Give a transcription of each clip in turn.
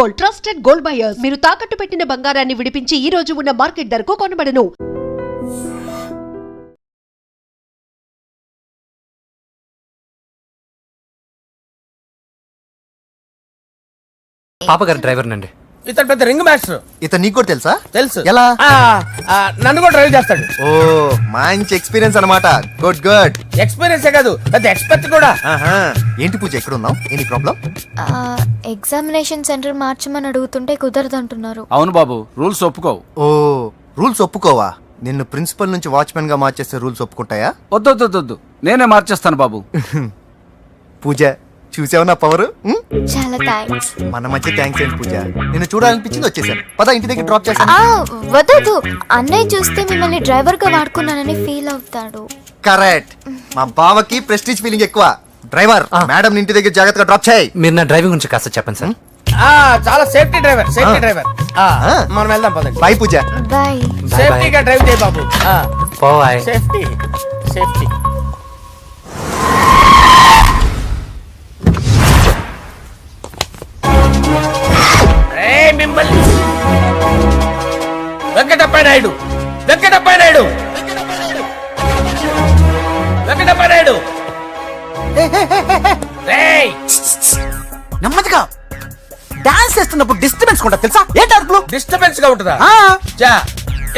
Gold, trusted gold buyers. మీరు తాకట్టు పెట్టిన బంగారాన్ని విడిపించి ఈ రోజు ఉన్న మార్కెట్ ధరకు కొనబడను. పాప గారు డ్రైవర్ నండి. ఇతను పెద్ద రింగ్ మాస్టర్. ఇతను నీకు కూడా తెలుసా? తెలుసు. ఎలా? నన్ను కూడా డ్రైవ్ చేస్తాడు. ఓ మంచి ఎక్స్పీరియన్స్ అన్నమాట. Good good. ఎక్స్పీరియన్స్ కాదు, పెద్ద ఎక్స్పర్ట్ కూడా. ఏంటి పూజ ఎక్కడ ఉన్నావు? Any problem? ఎగ్జామినేషన్ సెంటర్ మార్చమని అడుగుతుంటే కుదరదంటున్నారు. అవును బాబు, రూల్స్ ఒప్పుకోవు. ఓ రూల్స్ ఒప్పుకోవా? నిన్ను ప్రిన్సిపల్ నుంచి వాచ్మెన్ గా మార్చేస్తే రూల్స్ ఒప్పుకుంటాయా? వద్దు, నేనే మార్చేస్తాను బాబు. పూజ చూసావు నా పవర్? చాలా థ్యాంక్స్. మన మధ్య థ్యాంక్స్ ఏంటి పూజ, నిన్ను చూడాలనిపించింది వచ్చేసాను. పద ఇంటి దగ్గర డ్రాప్ చేస్తాను. వద్దు, అన్నయ్య చూస్తే మిమ్మల్ని డ్రైవర్ గా వాడుకున్నానని ఫీల్ అవుతాడు. కరెక్ట్. మా బావకి ప్రెస్టీజ్ ఫీలింగ్ ఎక్కువ. డ్రైవర్ మేడం ఇంటి దగ్గర జాగ్రత్తగా డ్రాప్ చేయి. మీరు నా డ్రైవింగ్ గురించి కాస్త చెప్పండి సార్. చాలా సేఫ్టీ డ్రైవర్. మనం వెళ్దాం పదండి. బాయ్ పూజ. బాయ్. సేఫ్టీగా డ్రైవ్ చేయి బాబు. పోవాయ్. సేఫ్టీ. మిమ్మల్ని వెంకటప్ప నాయుడు నెమ్మదిగా డాన్స్ చేస్తున్నప్పుడు డిస్టర్బెన్స్ కూడా తెలుసా? ఏంటి అరుపులు? డిస్టర్బెన్స్ గా ఉంటుందా?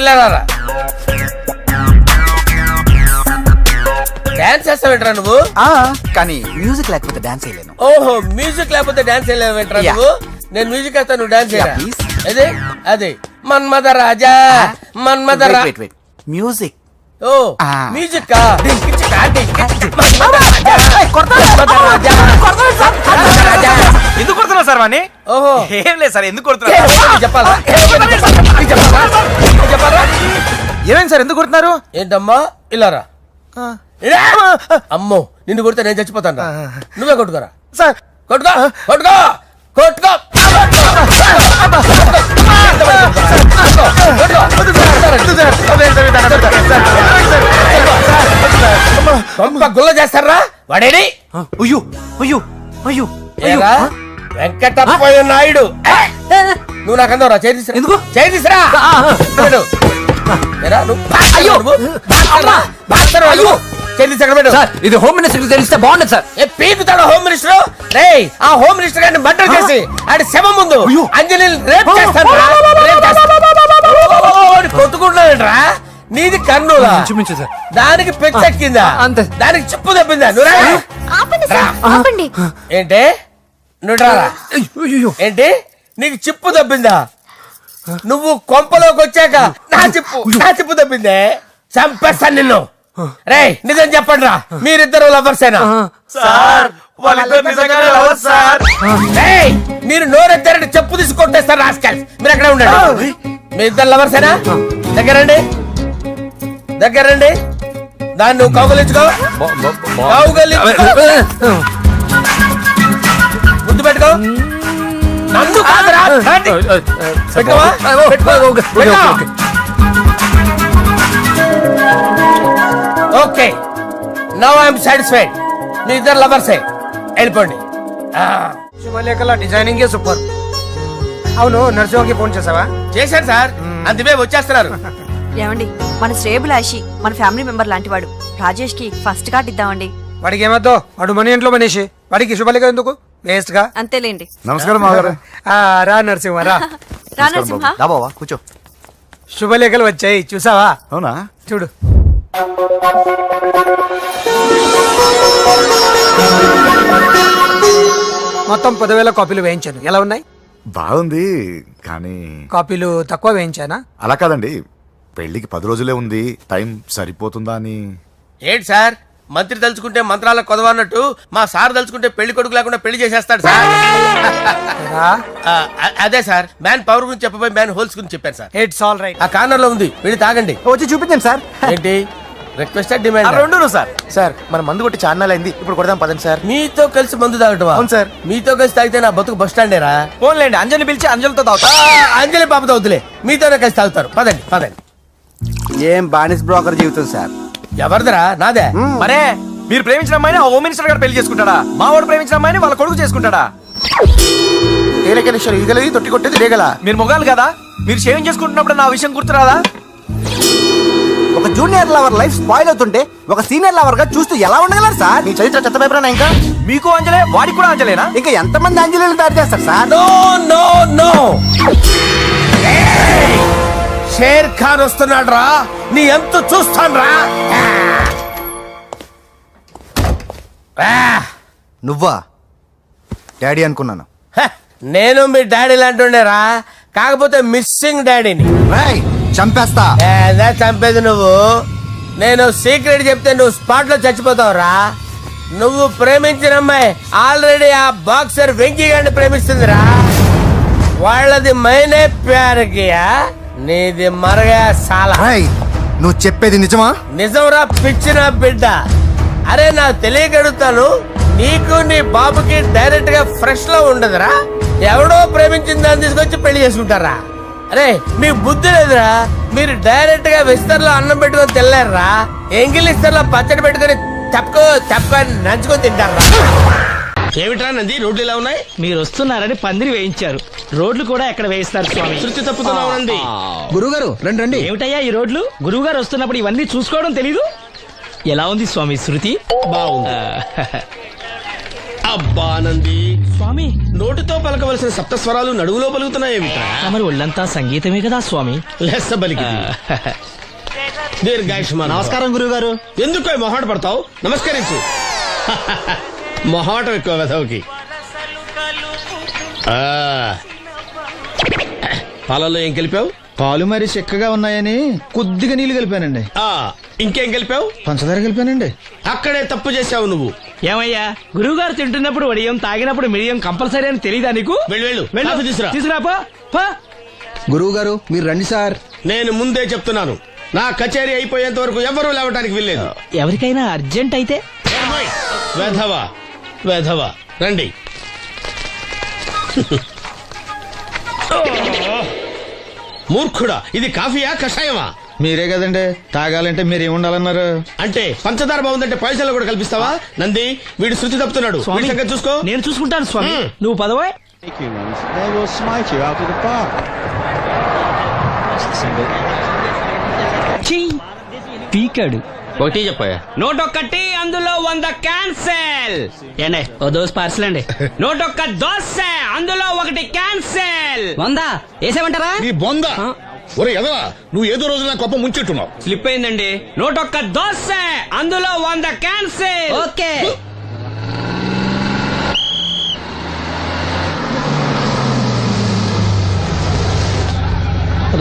ఇలా రారా. డాన్స్ చేస్తావేంట్రా నువ్వు? కానీ మ్యూజిక్ లేకపోతే డాన్స్ చేయలేను. ఓహో, మ్యూజిక్ లేకపోతే డాన్స్ చేయలేవేంట్రా నువ్వు? నేను మ్యూజిక్ వేస్తా, నువ్వు డాన్స్ చేయరా? అదే మన్మథ రాజా. మ్యూజిక్. ఓ మ్యూజిక్. ఎందుకు కొడుతున్నా సార్ వాణ్ణి? ఓహో ఏం లేదు సార్, ఎందుకు కొడుతున్నా చెప్పాలా? ఏమేం సార్, ఎందుకు కొడుతున్నారు? ఏంటమ్మా ఇలా రా. అమ్మో, నిన్ను కొడితే నేను చచ్చిపోతాను. నువ్వే కొట్టుకోరా సార్. కొట్టుకో. గుల్ల చేస్తారా వాడేడి? వెంకటప్ప నాయుడు. నువ్వు నాకు అందరా చేతిసిరా. ఇది హోమ్ మినిస్టర్ తెలిస్తే బాగుండదు సార్. పీకుతాడు హోమ్ మినిస్టర్. రే, ఆ హోమ్ మినిస్టర్ గారిని మర్డర్ చేసి ఆడి శవం ముందు అంజలి రేప్ చేస్తాను. కొట్టుకుంటున్నాడంట్రా. నీది కన్నులా? దానికి పెచ్చెక్కిందా? దానికి చెప్పు తప్పిందా? ఏంటి నువ్వు రారా? ఏంటి నీకు చిప్పు తప్పిందా? నువ్వు కొంపలోకి వచ్చాక నా చిప్పు తప్పిందే. చంపేస్తాను నిన్ను. రే, నిజం చెప్పండి రా, మీరిద్దరు లవర్సేనా? మీరు నోరెత్తారంటే చెప్పు తీసి కొట్టేస్తారు రాస్కల్స్. మీరు అక్కడే ఉండండి. మీ ఇద్దరు లవర్సేనా? దగ్గరండి. దాన్ని నువ్వు కౌగలించుకో. ముద్దు పెట్టుకో. నన్ను కాదురా. Okay, now I'm satisfied. మీ ఇద్దరు లవర్సే, వెళ్ళిపోండి. శుభలేఖల డిజైనింగ్ సూపర్. అవును, నర్సింహకి ఫోన్ చేసావా? చేశాను సార్, అందుకే వచ్చేస్తున్నారు. ఏమండి, మన శ్రేయబులాషి మన ఫ్యామిలీ మెంబర్ లాంటి వాడు. రాజేష్ కి ఫస్ట్ కార్డ్ ఇద్దామండి. వాడికి ఏమద్దో, వాడు మన ఇంట్లో మనిషి. వాడికి శుభలేఖ ఎందుకు? వేస్ట్ గా. అంతేలేండి. నమస్కారం. రా నరసింహ రా. నరసింహ కూర్చో. శుభలేఖలు వచ్చాయి, చూసావా? అవునా? చూడు. మొత్తం 10,000 కాపీలు వేయించాను. ఎలా ఉన్నాయి? బాగుంది, కానీ కాపీలు తక్కువ వేయించానా? అలా కాదండి, పెళ్లికి 10 రోజులే ఉంది, టైం సరిపోతుందా అని. ఏంటి సార్, మంత్రి తలుచుకుంటే మంత్రాలకు కొదవన్నట్టు మా సార్ తలుచుకుంటే పెళ్లి కొడుకు లేకుండా పెళ్లి చేసేస్తాడు సార్. అదే సార్, మ్యాన్ పవర్ గురించి చెప్పబోయి మ్యాన్ హోల్స్ గురించి చెప్పాను సార్. It's all right. ఆ కార్నర్ లో ఉంది, వెళ్ళి తాగండి. వచ్చి చూపించండి సార్. ఏంటి రిక్వెస్ట్ డిమాండ్? రెండు సార్, మన మందు కొట్టి చాన్నాలు అయింది, ఇప్పుడు కొడదాం పదండి సార్. మీతో కలిసి మందు తాగటమా? అవును సార్. మీతో కలిసి తాగితే నా బతుకు బస్ స్టాండేరా? ఫోన్లేండి, అంజలిని పిలిచి అంజలితో తాగుతా. అంజలి పాపతో వద్దులే, మీతోనే కలిసి తాగుతారు. పదండి. ఏం బానిస్ బ్రోకర్ జీవితం సార్. ఎవరిదరా? నాదే. మరే, మీరు ప్రేమించిన అమ్మాయిని ఆ హోమ్ మినిస్టర్ గారు పెళ్లి చేసుకుంటాడా? మా వాడు ప్రేమించిన అమ్మాయిని వాళ్ళ కొడుకు చేసుకుంటాడా? తేలికనేశ్వరం ఈగలది తొట్టి కొట్టేది రేగల. మీరు మొగాలు కదా, మీరు షేవింగ్ చేసుకుంటున్నప్పుడు నా విషయం గుర్తురాదా? ఒక జూనియర్ లవర్ లైఫ్ స్పాయిల్ అవుతుంటే ఒక సీనియర్ లవర్ గా చూస్తూ ఎలా ఉండగలరు సార్? మీ చరిత్ర చెత్త పేపర్ ఇంకా మీకు అంజలే, వాడికి కూడా అంజలేనా? ఇంకా ఎంతమంది అంజలీలు తయారు చేస్తారు sir? No no no, Sher Khan వస్తున్నాడు రా, నీ ఎంత చూస్తాను రా. నువ్వా? డాడీ అనుకున్నాను. నేను మీ డాడీ లాంటి కాకపోతే మిస్సింగ్ డాడీని. రేయ్, చంపేస్తా. ఏదా చంపేది నువ్వు? నేను సీక్రెట్ చెప్తే నువ్వు స్పాట్ లో చచ్చిపోతావురా. నువ్వు ప్రేమించిన అమ్మాయి ఆల్రెడీ ఆ బాక్సర్ వెంకీ గారిని ప్రేమిస్తుందిరా. వాళ్ళది మైనే ప్యార్ కియా, నీది మరగా సాలా. రేయ్, నువ్వు చెప్పేది నిజమా? నిజంరా పిచ్చిన బిడ్డ. అరే నాకు తెలియక అడుగుతాను, నీకు నీ బాబుకి డైరెక్ట్ గా ఫ్రెష్ లో ఉండదురా? ఎవడో ప్రేమించిన దాన్ని తీసుకొచ్చి పెళ్లి చేసుకుంటారా? అరే మీ బుద్ధి లేదురా, మీరు డైరెక్ట్ గా విస్తర్లో అన్నం పెట్టుకొని తెల్లారా, ఎంగిలిస్తర్లో పచ్చడి పెట్టుకొని తప్పుకొని నంచుకొని తింటారా? ఏమిట్రా నంది, రోడ్లు ఇలా ఉన్నాయి? మీరు వస్తున్నారని పందిరి వేయించారు, రోడ్లు కూడా ఎక్కడ వేయిస్తారు స్వామి? శృతి తప్పుతున్నావు నంది. గురుగారు రండి రండి. ఏమిటయ్యా ఈ రోడ్లు? గురువుగారు వస్తున్నప్పుడు ఇవన్నీ చూసుకోవడం తెలీదు? ఎలా ఉంది స్వామి శృతి? బాగుంది. అబ్బా నంది, స్వామి నోటితో పలకవలసిన సప్తస్వరాలు నడువులో పలుకుతున్నాయేమిట్రా? మరి ఒళ్ళంతా సంగీతమే కదా స్వామి. లెస్స బలికి దీర్ఘాయుష్మాన్. నమస్కారం గురుగారు. ఎందుకు మొహాట పడతావు? నమస్కరించు. మొహాటం ఎక్కువ వెధవుకి. పాలల్లో ఏం కలిపావు? పాలు మరి చిక్కగా ఉన్నాయని కొద్దిగా నీళ్లు కలిపానండి. ఇంకేం కలిపావు? పంచదార కలిపానండి. అక్కడే తప్పు చేసావు నువ్వు. ఏమయ్యా, గురువుగారు తింటున్నప్పుడు వడియం, తాగినప్పుడు మిడియం కంపల్సరీ అని తెలీదా నీకు? వెళ్ళు కాఫీ తీసురా. తీసుకురాపో. గురువు గారు మీరు రండి సార్. నేను ముందే చెప్తున్నాను, నా కచేరీ అయిపోయేంత వరకు ఎవరూ లేవటానికి వెళ్ళలేదు. ఎవరికైనా అర్జెంట్ అయితే వెధవా వెధవా రండి. మూర్ఖుడా, ఇది కాఫీయా కషాయమా? మీరే కదండి తాగాలంటే మీరు ఏముండాలన్నారు? అంటే పంచదార బాగుందంటే పైసలు కూడా కల్పిస్తావా? నంది, వీడు శృతి తప్పుతున్నాడు. వీడి సంగతి చూసుకో. నేను చూసుకుంటాను స్వామి, నువ్వు పదవే. పీకాడు. ఒకటి చెప్పాయా? నోటొక్కటి అందులో 100 క్యాన్సెల్. ఏండే ఓ దోస్ పార్సల్ అండి. నోటొక్క దోశ అందులో 1 క్యాన్సెల్. 100 వేసేమంటారా? నీ బొంద. ఒరే ఎదవా, నువ్వు ఏదో రోజు నా కొప్ప ముంచెట్టున్నావు. స్లిప్ అయిందండి. నోటొక్క దోశ అందులో 100 క్యాన్సెల్. ఓకే.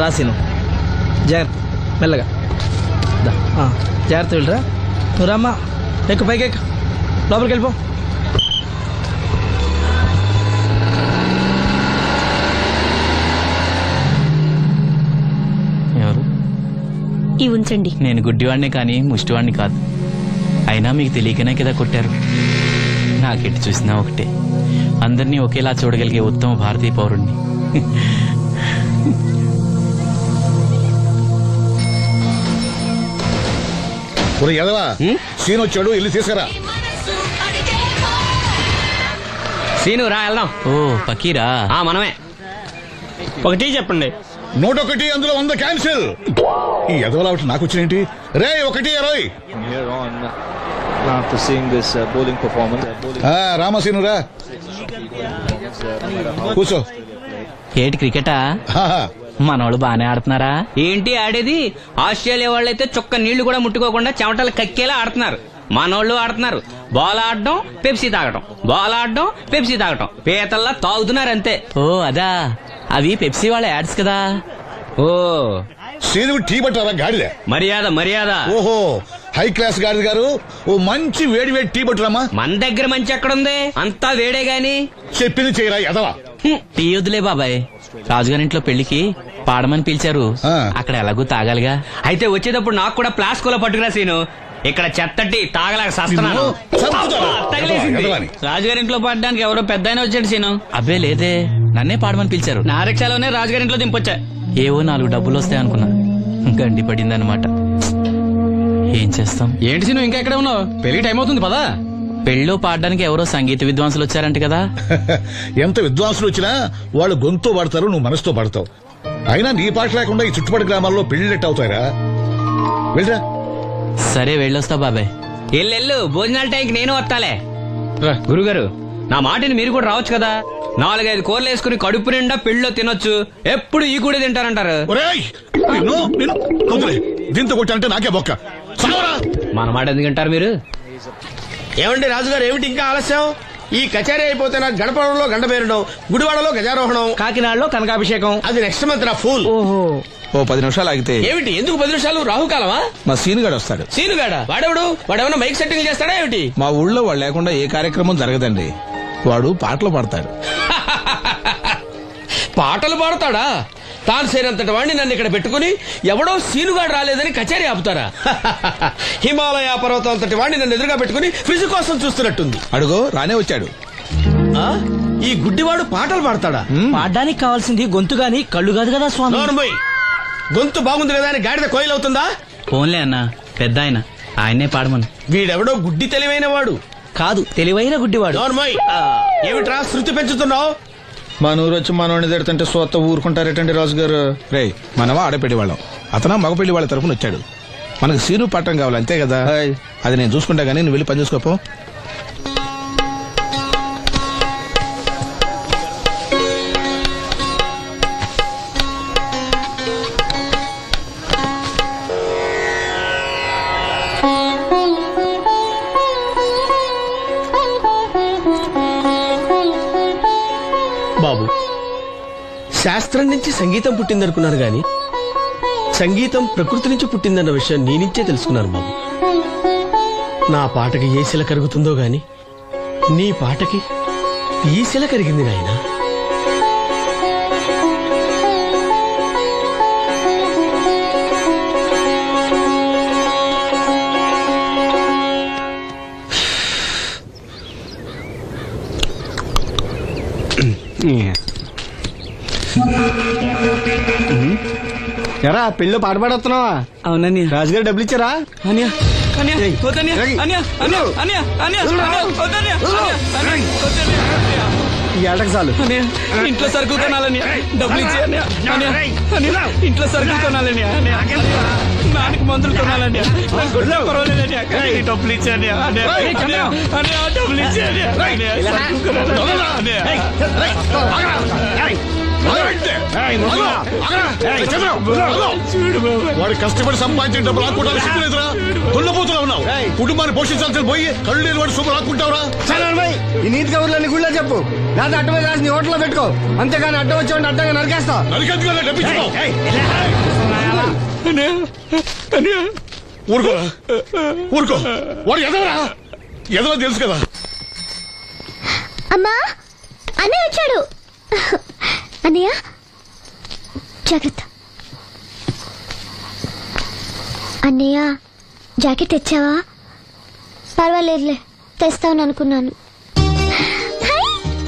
రాసిను జాగ్రత్త, మెల్లగా జాగ్రత్త వెళ్ళరా. నువ్వు రామ్మా, ఎక్కు పైకి ఎక్కు, లోపలికి వెళ్ళిపో. ఎవరు? ఇవి ఉంచండి. నేను గుడ్డివాడినే కానీ ముష్టివాడిని కాదు. అయినా మీకు తెలియకనే కదా కొట్టారు. నాకెట్టి చూసినా ఒకటే, అందరినీ ఒకేలా చూడగలిగే ఉత్తమ భారతీయ పౌరుణ్ణి. ఒరే ఎదవా, సీన్ వచ్చాడు, ఇల్లు తీసుకురా. సీను రా వెళ్దాం. ఓ పకీరా, మనమే. ఒకటి చెప్పండి. 101 అందులో 100 క్యాన్సిల్. ఈ ఎదవలా ఒకటి నాకు వచ్చినేంటి? రే 1-20. రామసీను రా, కూర్చో. ఏటి క్రికెటా? మనోళ్ళు బానే ఆడుతున్నారా? ఏంటి ఆడేది? ఆస్ట్రేలియా వాళ్ళైతే చొక్క నీళ్లు కూడా ముట్టుకోకుండా చెమటలు కక్కేలా ఆడుతున్నారు. మనోళ్ళు ఆడుతున్నారు బాల్ ఆడడం, పెప్సీ తాగడం, బాల్ ఆడడం, పెప్సీ తాగడం, పీతల్లా తాగుతున్నారు అంతే. ఓ అదా, అవి పెప్సీ వాళ్ళ యాడ్స్ కదా. ఓ సీను టీ పట్టారా గాడిద? మర్యాద మర్యాద. ఓహో, హై క్లాస్ గాడిద గారు, ఓ మంచి వేడి వేడి టీ పట్టురామా. మన దగ్గర మంచి ఎక్కడుంది, అంతా వేడే గాని. చెప్పింది చేయరా ఎదవా. టీ వద్దులే బాబాయ్, రాజుగారింట్లో పెళ్లికి పాడమని పిలిచారు, అక్కడ ఎలాగూ తాగాలిగా. అయితే వచ్చేటప్పుడు నాకు కూడా ప్లాస్కోలో పట్టుకురా సీను. ఇక్కడ చెత్తటి తాగలేక సస్తున్నాను. రాజుగారింట్లో పాడడానికి ఎవరో పెద్ద వచ్చాడు సీను. అబ్బే లేదే, నన్నే పాడమని పిలిచారు. నా రిక్షాలోనే రాజుగారింట్లో దింపొచ్చా. ఏవో 4 డబ్బులు వస్తాయనుకున్నా, గండి పడిందనమాట. ఏం చేస్తాం? ఏంటి సీను ఇంకా ఎక్కడ ఉన్నావు? పెళ్లి టైం అవుతుంది పదా. పెళ్ళో పాడడానికి ఎవరో సంగీత విద్వాంసులు వచ్చారంట కదా. ఎంత విద్వాంసులు వచ్చినా వాళ్ళు గొంతు పడతారు, నువ్వు మనసుతో పడతావు. అయినా నీ పాట లేకుండా ఈ చుట్టుపక్కల గ్రామాల్లో పెళ్లిట్ అవుతారా? వెళ్ళరా. సరే వెళ్ళొస్తా బాబాయ్. ఎల్లెళ్ళు, భోజనాల టైంకి నేను వస్తాలే. గురుగారు, నా మాటని మీరు కూడా రావచ్చు కదా. 4-5 కూరలు వేసుకుని కడుపు నిండా పెళ్ళిలో తినొచ్చు. ఎప్పుడు ఈ కూడా తింటారంటారు. ఒరేయ్, నిన్ను వదిలే. దీంతో కొట్టాలంటే నాకే బొక్క. సావరా. మన మాట ఎందుకు తింటారు మీరు? ఏమండి రాజుగారు, ఏమిటి ఇంకా ఆలస్యం? ఈ కచేరీ అయిపోతే నాకు గడపడంలో గండ పేరడం, గుడివాడలో గజారోహణం, కాకినాడలో కనకాభిషేకం. అది నెక్స్ట్ మంత్ రా ఫూల్. ఓ 10 నిమిషాలు ఆగితే. ఏమిటి, ఎందుకు 10 నిమిషాలు? రాహుకాలమా? మా సీనుగాడు వస్తాడు. సీనుగాడా? వాడేమన్నా మైక్ సెట్టింగ్ చేస్తాడా ఏమిటి? మా ఊళ్ళో వాడు లేకుండా ఏ కార్యక్రమం జరగదండి. వాడు పాటలు పాడతాడు. పాటలు పాడతాడా? తాను సేనంతటి వాడిని నన్ను ఇక్కడ పెట్టుకుని ఎవడో సీనుగాడు రాలేదని కచేరీ ఆపుతారా? హిమాలయ పర్వతం అంతటి వాడిని నన్ను ఎదురుగా పెట్టుకుని ఫిజు కోసం చూస్తున్నట్టుంది. అడుగో రానే వచ్చాడు. ఆ? ఈ గుడ్డివాడు పాటలు పాడతాడా? పాడడానికి కావాల్సింది గొంతు గాని కళ్ళు కాదు కదా స్వామి. నోర్మోయ్, గొంతు బాగుంది కదా అని గాడిద కోయిల్ అవుతుందా? ఫోన్లే అన్న, పెద్ద ఆయన్నే పాడమను. వీడెవడో గుడ్డి తెలివైన వాడు కాదు, తెలివైన గుడ్డివాడు. నోర్మోయ్, ఏమిట్రా శృతి పెంచుతున్నావు? మా నూరు వచ్చి మనోడిని తిడుతుంటే సొత్త ఊరుకుంటారేటండి రాజుగారు. రే, మనమా ఆడపెళ్లి వాళ్ళం, అతను మగపెళ్లి వాళ్ళ తరఫున వచ్చాడు. మనకు సీను పట్టం కావాలి అంతే కదా. అది నేను చూసుకుంటా గానీ నువ్వు వెళ్ళి పని చూసుకోపో. బాబు, శాస్త్రం నుంచి సంగీతం పుట్టిందనుకున్నారు గాని సంగీతం ప్రకృతి నుంచి పుట్టిందన్న విషయం నీ నుంచే తెలుసుకున్నాను బాబు. నా పాటకి ఏ శిల కరుగుతుందో గాని నీ పాటకి ఈ శిల కరిగింది నాయనా. ఎరా పెళ్ళి పాట పాడుతున్నావా? అవునని రాజుగారు డబ్బులు ఇచ్చారా? ఈ ఏటకు చాలు. ఇంట్లో సరుకులు కొనాలని డబ్బులు ఇచ్చి ఇంట్లో సరుకులు కొనాలని నాన్నకి మందులు కొనాలని డబ్బులు ఇచ్చాను. డబ్బులు ఇచ్చాను. వాడు కష్టపడి సంపాదించిన డబ్బులు లాక్కుంటా సిగ్గులేదురా? దున్నపోతున్నా ఉన్నావు. కుటుంబాన్ని పోషించాల్సిన పోయి కళ్ళు లేని వాడు సొమ్ము లాక్కుంటావురా? ఈ నీతి కబుర్లన్నీ గుళ్ళో చెప్పు, లేదా అడ్డ మీద రాసి నీ హోటల్లో పెట్టుకో. అంతేగాని అడ్డం వచ్చి అడ్డంగా నరికేస్తా. నరికెందుకు డబ్బిచ్చుకో. ఊరుకోరా, ఊరుకో. వాడు ఎదవరా? ఎదవ తెలుసు కదా. అమ్మా, అన్నయ్య వచ్చాడు. అన్నయ్య జాగ్రత్త. అన్నయ్య జాకెట్ తెచ్చావా? పర్వాలేదులే, తెస్తావని అనుకున్నాను.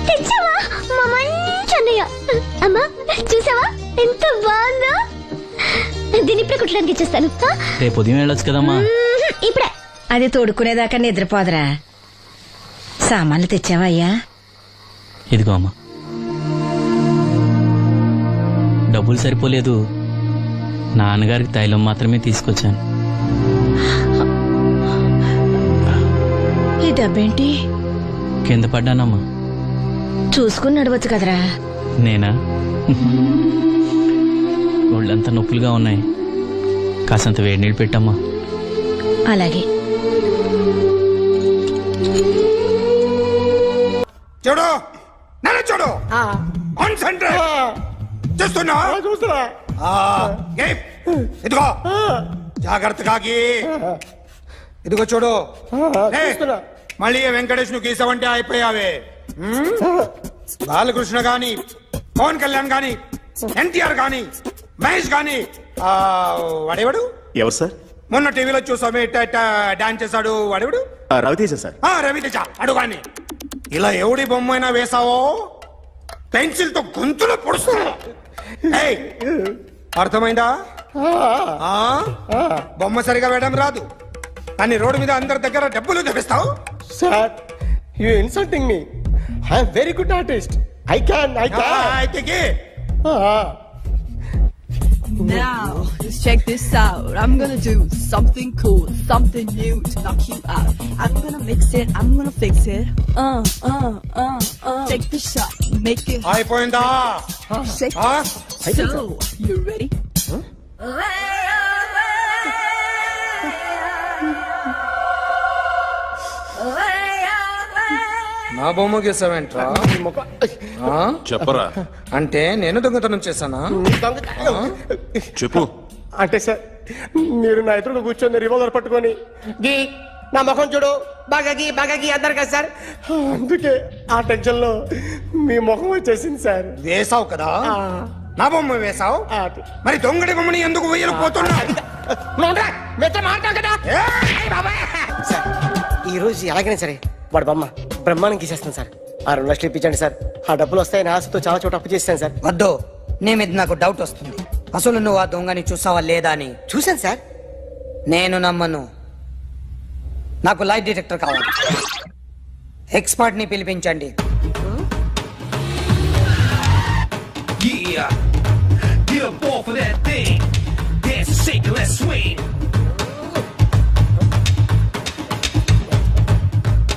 తెచ్చావా? మా మంచి అన్నయ్య. అమ్మా చూసావా ఎంత బాగుందో? దీన్ని ఇప్పుడే కుట్టడానికి ఇచ్చేస్తాను. రేపు ఉదయం వెళ్ళొచ్చు కదమ్మా. ఇప్పుడే. అది తోడుకునేదాకా నిద్రపోదరా. సామాన్లు తెచ్చావా అయ్యా? ఇదిగో అమ్మా. డబ్బులు సరిపోలేదు, నాన్నగారికి తైలం మాత్రమే తీసుకొచ్చాను. ఈ డబ్బేంటి? కింద పడ్డానమ్మా. చూసుకుని నడవచ్చు కదరా. నేనా? ఒళ్ళంతా నొప్పులుగా ఉన్నాయి, కాసంత వేడి నీళ్ళు పెట్టమ్మా. అలాగే. చూడు నన్ను చూడు, కాన్సంట్రేట్ చూస్తున్నా. ఇదిగో జాగ్రత్తగా ఇదిగో చూడు. మళ్ళీ వెంకటేష్ ను గీసావంటే అయిపోయావే. బాలకృష్ణ గాని, పవన్ కళ్యాణ్ గాని, ఎన్టీఆర్ గాని, మహేష్ గాని, వాడేవాడు ఎవరు సార్? మొన్న టీవీలో చూసామే డాన్స్ చేశాడు, వాడేవాడు? రవితేజ సార్. రవితేజ అడు గాని. ఇలా ఎవడి బొమ్మైనా వేసావో పెన్సిల్ తో గొంతులో పొడుస్తున్నా. అర్థమైందా? బొమ్మ సరిగా వేయడం రాదు కానీ రోడ్డు మీద అందరి దగ్గర డబ్బులు తెప్పిస్తావు. Sir you insulting me I'm very good artist I can Now, just check this out. I'm gonna do something cool, something new to knock you out. I'm gonna mix it, I'm gonna fix it. Take the shot, make it అయిపోయిందా shake. So, you ready? నా బొమ్మ గీసావేంట్రా చెప్పరా అంటే నేను దొంగతనం చేశానా చెప్పు. అంటే సార్ మీరు నా ఎదురుగా కూర్చొని రివాల్వర్ పట్టుకొని గీ నా ముఖం చూడు బాగా గీ అన్నారు కదా సార్, అందుకే ఆ టెన్షన్ లో మీ ముఖం వచ్చేసింది సార్. వేసావు కదా, నా బొమ్మ వేసావు, మరి దొంగడి బొమ్మని ఎందుకు వేయలు పోతున్నా? ఈ రోజు ఎలాగైనా సరే వాడు బొమ్మ బ్రహ్మాండం గీసేస్తాను సార్. ఆ 2 లక్షలు ఇప్పించండి సార్, ఆ డబ్బులు వస్తాయని ఆశతో చాలా చోట అప్పు చేస్తాను సార్. వద్దు, నీ మీద నాకు డౌట్ వస్తుంది. అసలు నువ్వు ఆ దొంగని చూసావా లేదా అని. చూశాను సార్. నేను నమ్మను. నాకు లైట్ డిటెక్టర్ కావాలి. ఎక్స్పర్ట్ ని పిలిపించండి.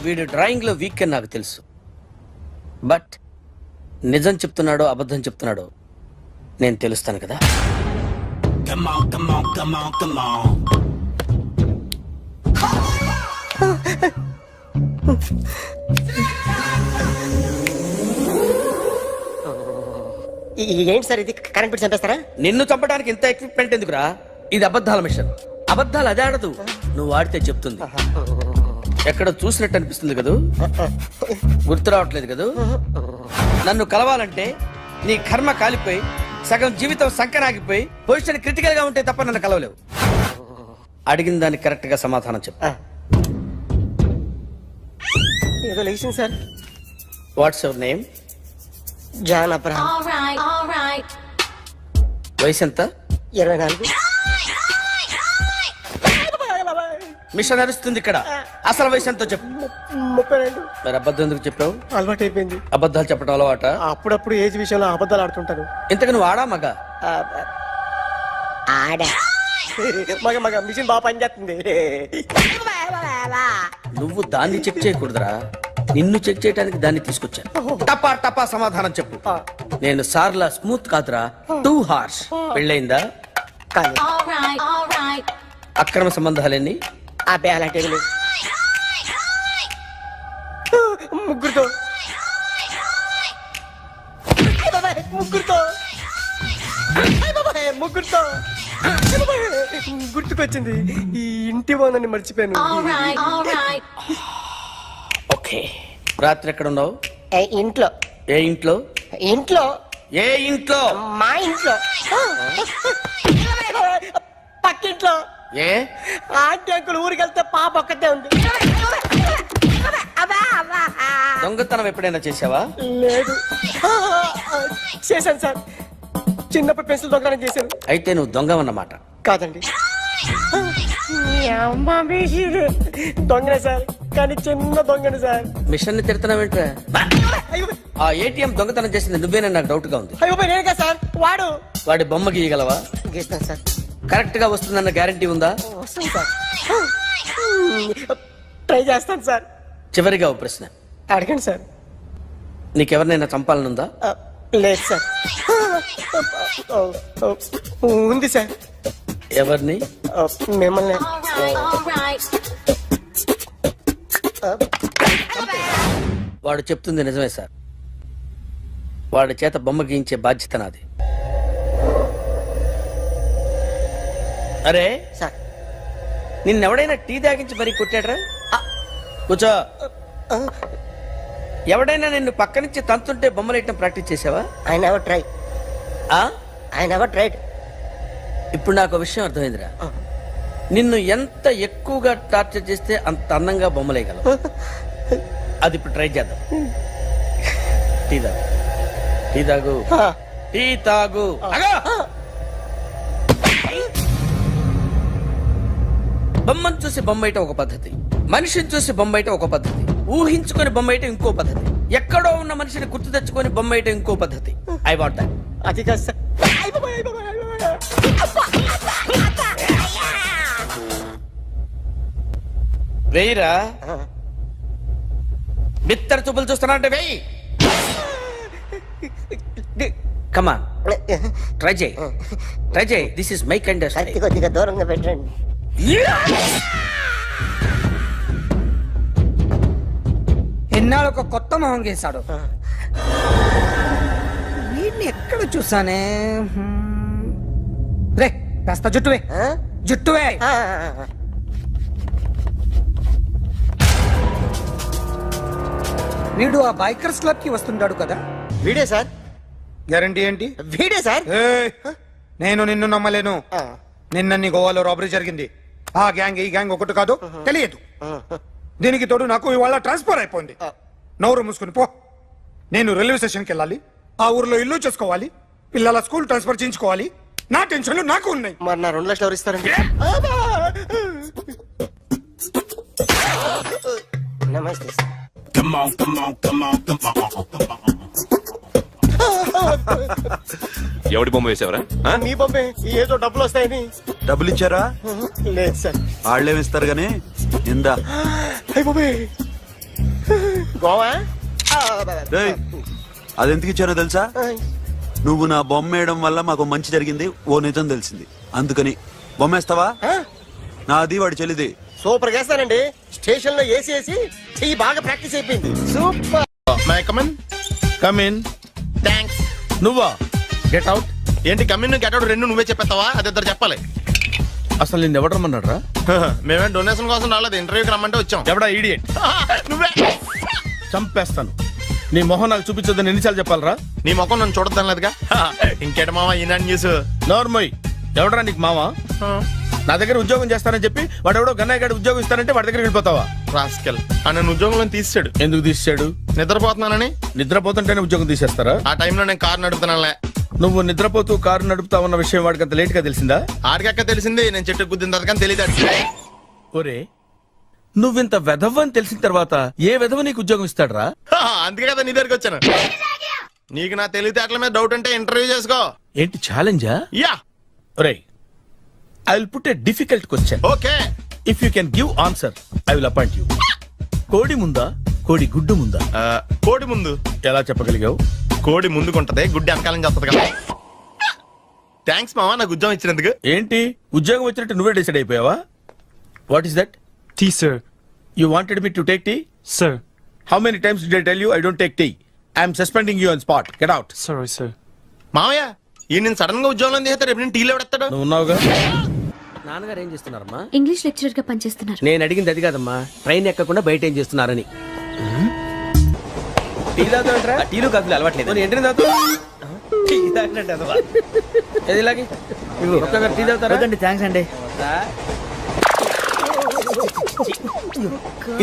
వీడు డ్రాయింగ్ లో వీక్ అని నాకు తెలుసు, బట్ నిజం చెప్తున్నాడో అబద్ధం చెప్తున్నాడో నేను తెలుస్తాను కదా. ఏంటి సార్ ఇది, కరెంట్ బిల్ చంపేస్తారా? నిన్ను చంపడానికి ఇంత ఎక్విప్మెంట్ ఎందుకురా? ఇది అబద్ధాల మిషన్. అబద్ధాలు అదే ఆడదు, నువ్వు ఆడితే చెప్తుంది. ఎక్కడ చూసినట్టు అనిపిస్తుంది కదూ, గుర్తు రావట్లేదు కదూ. నన్ను కలవాలంటే నీ కర్మ కాలిపోయి సగం జీవితం సంకరాగిపోయి పొజిషన్ క్రిటికల్ గా ఉంటే తప్ప నన్ను కలవలేవు. అడిగిన దానికి కరెక్ట్ గా సమాధానం చెప్పు. ఏదో లేచింది sir. What's your name? John Abraham. వయసు ఎంత? 24. మిషన్ నడుస్తుంది ఇక్కడ. అసలు వయసు ఎంతో చెప్పు. 32. మరి అబద్ధం ఎందుకు చెప్పావు? అలవాటు అయిపోయింది. అబద్ధాలు చెప్పడం అలవాట? అప్పుడప్పుడు ఏజ్ విషయంలో అబద్ధాలు ఆడుతుంటాను. ఇంతకు నువ్వు ఆడా మగ? ఆడా. మగ మిషన్ బాగా పనిచేస్తుంది. నువ్వు దాన్ని చెక్ చేయకూడదురా, నిన్ను చెక్ చేయడానికి దాన్ని తీసుకొచ్చాను. టపా టపా సమాధానం చెప్పు. నేను సార్లా స్మూత్ కాదురా, టూ హార్ష్. పెళ్ళయిందా? అక్రమ సంబంధాలన్నీ? ముగ్గురుతో ముగ్గురుతో గుర్తుకొచ్చింది. ఈ ఇంటి బాగుందని మర్చిపోయాను. ఓకే, రాత్రి ఎక్కడ ఉన్నావు? ఇంట్లో. ఏ ఇంట్లో? ఇంట్లో. ఏ ఇంట్లో? మా ఇంట్లో. పక్కింట్లో. ఏ? ఆంటీ అంకుల్ ఊరికి వెళ్తే పాప ఒక్కతే ఉంది. దొంగతనం ఎప్పుడైనా చేసావా? లేదు. చేశాను సార్, చిన్నప్పుడు పెన్సిల్ దొంగతనం చేశాను. అయితే నువ్వు దొంగవన్నమాట? కాదండి, దొంగనే సార్, కానీ చిన్న దొంగని సార్. మిషన్ ని తిడుతున్నావేంట్రా? ఆ ఏటీఎం దొంగతనం చేసింది నువ్వేనా? నాకు డౌట్ గా ఉంది. నేనే సార్. వాడి బొమ్మ గీయగలవా? గీస్తాను సార్. కరెక్ట్ గా వస్తుందన్న గ్యారంటీ ఉందా? వస్తుంది సార్. ట్రై చేస్తాను సార్. చివరిగా ఓ ప్రశ్న అడగండి సార్. నీకెవరినైనా చంపాలనుందా? లేదు సార్. ఉంది సార్. ఎవరిని? మిమ్మల్ని. వాడు చెప్తుంది నిజమే సార్. వాడి చేత బొమ్మ గీయించే బాధ్యత నాది. అరే సార్, నిన్నెవడైనా టీ తాగించి మరీ కొట్టాడరా? కూర్చో. ఎవడైనా నిన్ను పక్క నుంచి తంతుంటే బొమ్మలేయటం ప్రాక్టీస్ చేసావా? I never tried. ఇప్పుడు నాకు విషయం అర్థమైందిరా. నిన్ను ఎంత ఎక్కువగా టార్చర్ చేస్తే అంత అందంగా బొమ్మలేయగలవు. అది ఇప్పుడు ట్రై చేద్దాం. టీ తాగు. టీ తాగు. టీ తాగు. బొమ్మను చూసి బొమ్మ వేయటం ఒక పద్ధతి, మనిషిని చూసి బొమ్మేయటం ఒక పద్ధతి, ఊహించుకొని బొమ్మేయటం ఇంకో పద్ధతి, ఎక్కడో ఉన్న మనిషిని గుర్తు తెచ్చుకొని బొమ్మేయటం ఇంకో పద్ధతి. I want that. అది కాదు సార్. వెయ్యిరా, బిత్తర చూపులు చూస్తున్నా అంటే వెయ్యి. కమా ట్రై చేయి, ట్రై చేయి. This is my kind. కొద్దిగా దూరంగా పెట్టండి. ఎన్నాళ్ళు ఒక కొత్త మొహం గీశాడు. వీడిని ఎక్కడ చూసానే? రే కాస్త జుట్టువే, జుట్టువే. వీడు ఆ బైకర్స్ క్లబ్ కి వస్తుంటాడు కదా? వీడే సార్. గ్యారంటీ ఏంటి? వీడే సార్. ఏయ్, నేను నిన్ను నమ్మలేను. నిన్న నీ గోవాలో రాబరీ జరిగింది. ఆ గ్యాంగ్ ఈ గ్యాంగ్ ఒకటి కాదు, తెలియదు. దీనికి తోడు నాకు ఇవాళ ట్రాన్స్ఫర్ అయిపోయింది. నోరు మూసుకుని పో. నేను రైల్వే స్టేషన్కి వెళ్ళాలి, ఆ ఊర్లో ఇల్లు చేసుకోవాలి, పిల్లల స్కూల్ ట్రాన్స్ఫర్ చేయించుకోవాలి. నా టెన్షన్లు నాకు ఉన్నాయి. మరి నా 2 లక్షలు ఎవరు ఇస్తారండి? నమస్తే సార్. ఎవడి బొమ్మ వేసావరా? మీ బొమ్మే. ఏదో డబ్బులు వస్తాయని. డబ్బులు ఇచ్చారా? లేదు సార్. వాళ్ళేమి ఇస్తారు గానీ ఇందా. గోవా రేయ్, అది ఎందుకు ఇచ్చానో తెలుసా? నువ్వు నా బొమ్మ వేయడం వల్ల మాకు మంచి జరిగింది, ఓ నిజం తెలిసింది. అందుకని బొమ్మేస్తావా? నాది వాడి చెల్లిది. సూపర్ చేస్తానండి. స్టేషన్ లో ఏసీ వేసి చెయ్యి బాగా ప్రాక్టీస్ అయిపోయింది. Super. May come in. Come in. Thanks. నువ్వా? Get out. ఏంటి కమిన్ గెట్ అవుట్ రెండు నువ్వే చెప్పేస్తావా? అది ఇద్దరు చెప్పాలి. అసలు నిన్ను ఎవడు రమ్మన్నాడు రా? మేమే డొనేషన్ కోసం రాలేదు, ఇంటర్వ్యూకి రమ్మంటే వచ్చాం. ఎవడా ఈడియట్? నువ్వే. చంపేస్తాను. నీ మొహం నాకు చూపించొద్దని ఎన్నిసార్లు చెప్పాలరా? నీ ముఖం నన్ను చూడద్దాం లేదుగా. ఇంకేట మామ ఈనాడు న్యూస్. నోర్మోయ్. ఎవడరా నీకు మావా? నా దగ్గర ఉద్యోగం చేస్తానని చెప్పి వాడు ఎవడో గన్నయ్య గారి ఉద్యోగం ఇస్తానంటే వాడి దగ్గర వెళ్ళిపోతావా? రాస్కెల్. నన్ను ఉద్యోగంలో తీసాడు. ఎందుకు తీసాడు? నిద్రపోతున్నానని. నిద్రపోతుంటేనే ఉద్యోగం తీసేస్తారా? ఆ టైంలో నేను కారు నడుపుతున్నానులే. నువ్వు నిద్రపోతూ కారు నడుపుతా ఉన్న విషయం వాడికి అంత లేట్ గా తెలిసిందా? ఆడికక్క తెలిసింది, నేను చెట్టు గుద్దిన తర్వాత కానీ తెలియదు. ఒరే, నువ్వింత వెధవ్ అని తెలిసిన తర్వాత ఏ వెధవ నీకు ఉద్యోగం ఇస్తాడరా? అందుకే కదా నీ దగ్గరికి వచ్చాను. నీకు నా తెలివితేటల మీద డౌట్ అంటే ఇంటర్వ్యూ చేసుకో. ఏంటి ఛాలెంజా? యా. ఒరే, I will put a difficult question. Okay. If you can give answer I will appoint you. కోడి ముందా, కోడి గుడ్డు ముందా? కోడి ముందు. ఎలా చెప్పగలిగావు? కోడి ముందుకుంటది, గుడ్డి వెనకాలం చేస్తుంది కదా. థ్యాంక్స్ మామా నాకు ఉద్యోగం ఇచ్చినందుకు. ఏంటి ఉద్యోగం వచ్చినట్టు నువ్వే డిసైడ్ అయిపోయావా? What is that? Tea sir. You wanted me to take tea? Sir. How many times did I tell you I don't take tea? I am suspending you on spot. Get out. Sorry, sir. మామయ్య ఈ నేను sudden గా ఉద్యోగంలో తీస్తే రేపు నేను టీలో పెడతాడు. నువ్వు ఉన్నావుగా. నాన్నగారు ఏం చేస్తున్నారమ్మా? ఇంగ్లీష్ లెక్చరర్ గా పనిచేస్తున్నారు. నేను అడిగింది అది కాదమ్మా, ట్రైన్ ఎక్కకుండా బయట ఏం చేస్తున్నారని. టీ తాగుతాంట్రా? టీలు కాఫీలు అలవాట్లేదు. ఏంటనే తాగుతావు? టీ తాగినట్టు అదవా. ఏది ఇలాగే ఒక్కగారు టీ తాగుతారా? థ్యాంక్స్ అండి.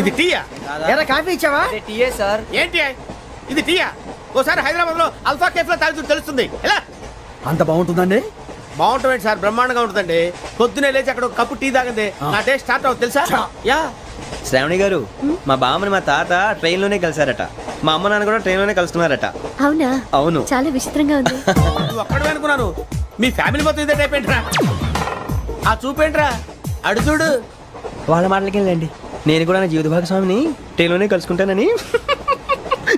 ఇది టీయా? ఎరా కాఫీ ఇచ్చావా? టీయే సార్. ఏంటి ఇది టీయా? ఓసారి హైదరాబాద్ లో అల్ఫా కేఫ్ లో తాగుతూ తెలుస్తుంది. ఎలా అంత బాగుంటుందండి? బాగుంటుంది సార్, బ్రహ్మాండంగా ఉంటుందండి. పొద్దునే లేచి అక్కడ ఒక కప్పు టీ తాగింది నా డే స్టార్ట్ అవుతుంది తెలుసా? యా. శ్రావణి గారు, మా బామ్మని మా తాత ట్రైన్ లోనే కలిసారట, మా అమ్మ నాన్న కూడా ట్రైన్ లోనే కలుస్తున్నారట. అవునా? అవును. చాలా విచిత్రంగా ఉంది. నువ్వు ఒక్కడే అనుకున్నాను, మీ ఫ్యామిలీ మొత్తం ఇదే టైప్ ఏంట్రా? ఆ చూపేంట్రా అడు చూడు. వాళ్ళ మాటలకి వెళ్ళండి. నేను కూడా నా జీవిత భాగస్వామిని ట్రైన్ లోనే కలుసుకుంటానని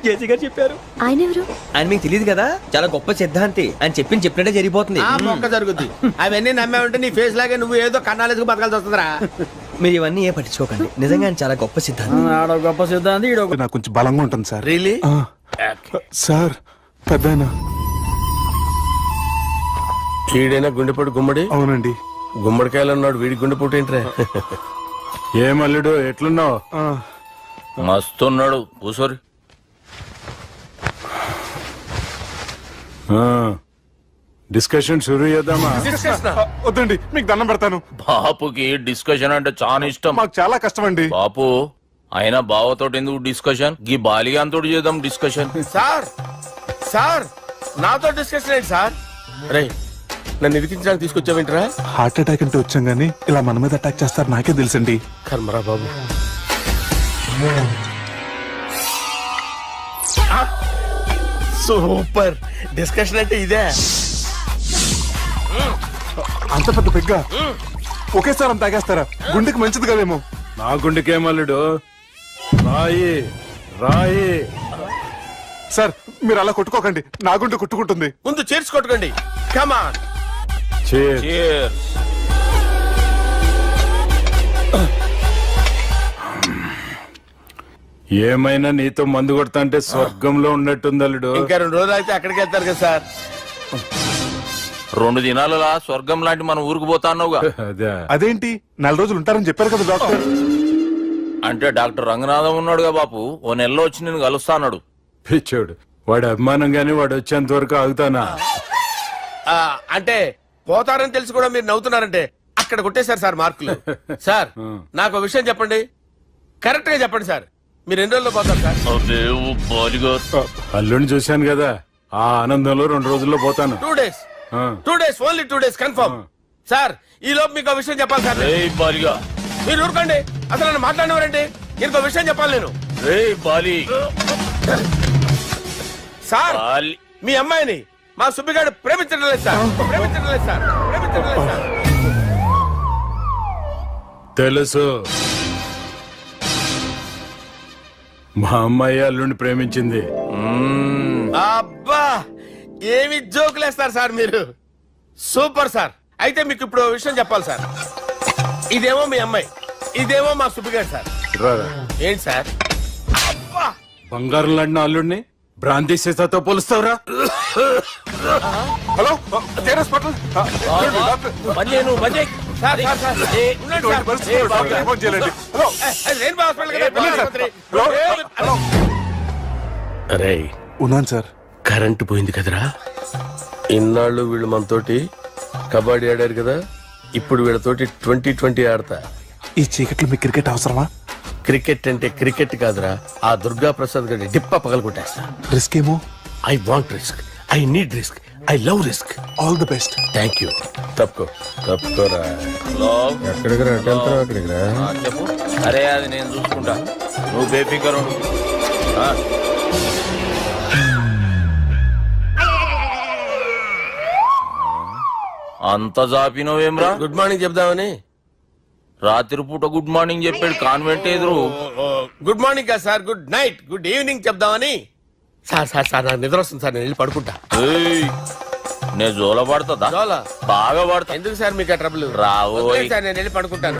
జేసీ గారు చెప్పారు. ఆయన ఎవరు? ఆయన మీకు తెలియదు కదా, చాలా గొప్ప సిద్ధాంతి అని చెప్పినట్టే జరిగిపోతుంది. ఆ మొక్క జరుగుద్ది. అవన్నీ నమ్మే ఉంటే నీ ఫేస్ లాగే నువ్వు ఏదో కన్నాలేసుకు బతకాల్సి వస్తుందిరా. మీరు ఇవన్నీ ఏ పట్టించుకోకండి, నిజంగా ఆయన చాలా గొప్ప సిద్ధాంతి. గొప్ప సిద్ధాంతి. నాకు కొంచెం బలంగా ఉంటుంది సార్. రియలీ? సార్ పెద్దయినా. ఈడైనా గుండెపోటు గుమ్మడి? అవునండి. గుమ్మడికాయలు అన్నాడు, వీడి గుండెపోటు ఏంట్రా? ఏమల్లుడు ఎట్లున్నావు? మస్తున్నాడు కూసోరి. డిస్కషన్ షురూ చేద్దామా? వద్దండి, మీకు దండం పెడతాను. బాపుకి డిస్కషన్ అంటే చాలా ఇష్టం. మాకు చాలా కష్టం అండి. బాపు అయినా బావతోటి ఎందుకు డిస్కషన్? గీ బాలిగాంతోటి చేద్దాం డిస్కషన్. సార్ సార్ నాతో డిస్కషన్ ఏంటి సార్? రే నన్ను ఇరికించడానికి తీసుకొచ్చావేంట్రా? హార్ట్ అటాక్ అంటే వచ్చాం గానీ ఇలా మన మీద అటాక్ చేస్తారు నాకే తెలుసండి. కర్మరా బాబు. సూపర్ డిస్కషన్ అంటే ఇదే. అంత పెద్ద పెగ్గ ఒకేసారి అంత తాగేస్తారా? గుండెకి మంచిది కదేమో. నా గుండెకేమల్లుడు రాయి రాయి. సార్ మీరు అలా కొట్టుకోకండి, నా గుండె కొట్టుకుంటుంది. ముందు చేర్చి కొట్టుకోండి. కమాన్. ఏమైనా నీతో మందు కొడతా అంటే స్వర్గంలో ఉన్నట్టుంది అల్లుడు. ఇంకా 2 రోజులు అయితే అక్కడికి వెళ్తారు కదా సార్. 2 దినాలులా స్వర్గం లాంటి మన ఊరికి పోతాన్నావుగా. అదేంటి 4 రోజులు ఉంటారని చెప్పారు కదా డాక్టర్. అంటే డాక్టర్ రంగనాథం ఉన్నాడుగా బాపు, ఓ నెలలో వచ్చి నేను కలుస్తాన్నాడు. పిచ్చోడు, వాడి అభిమానంగానే వాడు వచ్చేంత వరకు ఆగుతానా? అంటే పోతారని తెలిసి కూడా మీరు నవ్వుతున్నారంటే అక్కడ కొట్టేశారు సార్ మార్కులు. సార్ నాకు విషయం చెప్పండి, కరెక్ట్ గా చెప్పండి సార్. మీరు ఎన్ని రోజుల్లో పోతారు సార్? అల్లుడిని చూశాను కదా, ఆ ఆనందంలో 2 రోజుల్లో పోతాను. 2 days. 2 days, only 2 days confirm. Sir ఈ లోపు మీకు విషయం చెప్పాలి సార్. మీరు ఊరుకోండి, అసలు నన్ను మాట్లాడినవారండి. ఇంకో విషయం చెప్పాలి నేను. సార్ మీ అమ్మాయిని మా సుబ్బిగాడు ప్రేమించడం లేదు సార్. ప్రేమించడం లేదు సార్. ప్రేమించడం లేదు సార్. తెలుసు, మా అమ్మాయి అల్లుడిని ప్రేమించింది. అబ్బా ఏమి జోకులేస్తారు సార్ మీరు. Super sir. అయితే మీకు ఇప్పుడు ఓ విషయం చెప్పాలి సార్. ఇదేమో మీ అమ్మాయి, ఇదేమో మా సుబ్బిగాడు సార్. రారా. ఏంటి సార్? అబ్బా బంగారం లాంటి అల్లుడిని బ్రాంతి సీసాతో పోలుస్తావురా? Hello hospital. Sir sir sir ఉండండి సార్. రెయిన్బో హాస్పిటల్ కదా. అరే ఉన్నాను సార్. కరెంటు పోయింది కదరా. ఇన్నాళ్ళు వీళ్ళు మనతోటి కబడ్డీ ఆడారు కదా, ఇప్పుడు వీళ్ళతోటి 2020 ఆడతా. ఈ చీకట్లో మీకు క్రికెట్ అవసరమా? క్రికెట్ అంటే క్రికెట్ కాదురా, ఆ దుర్గా ప్రసాద్ గారి డిప్ప పగల కొట్టేస్తా. రిస్క్ ఏమో. I want risk, I need risk, I love risk. All the best. Thank you. తప్పుకోరా. ఎక్కడికి రా? అక్కడికి రా. చెప్పు. అరే అది నేను చూసుకుంటా, నువ్వు బేఫికర్ ఉండు. అంత జాపినవేమ్రా? గుడ్ మార్నింగ్ చెప్దామని. రాత్రి పూట గుడ్ మార్నింగ్ చెప్పాడు కాన్వెంట్ ఎదురు. గుడ్ మార్నింగ్ కదా sir, good night, good evening చెప్దామని. సార్ సార్ సార్ నాకు నిద్ర వస్తుంది సార్, నేను వెళ్ళి పడుకుంటా. నేను జోల పడుతుందా? జోలా బాగా పడతా. ఎందుకు సార్ మీకు ఆ ట్రబుల్? రావు సార్ నేను వెళ్ళి పడుకుంటాను.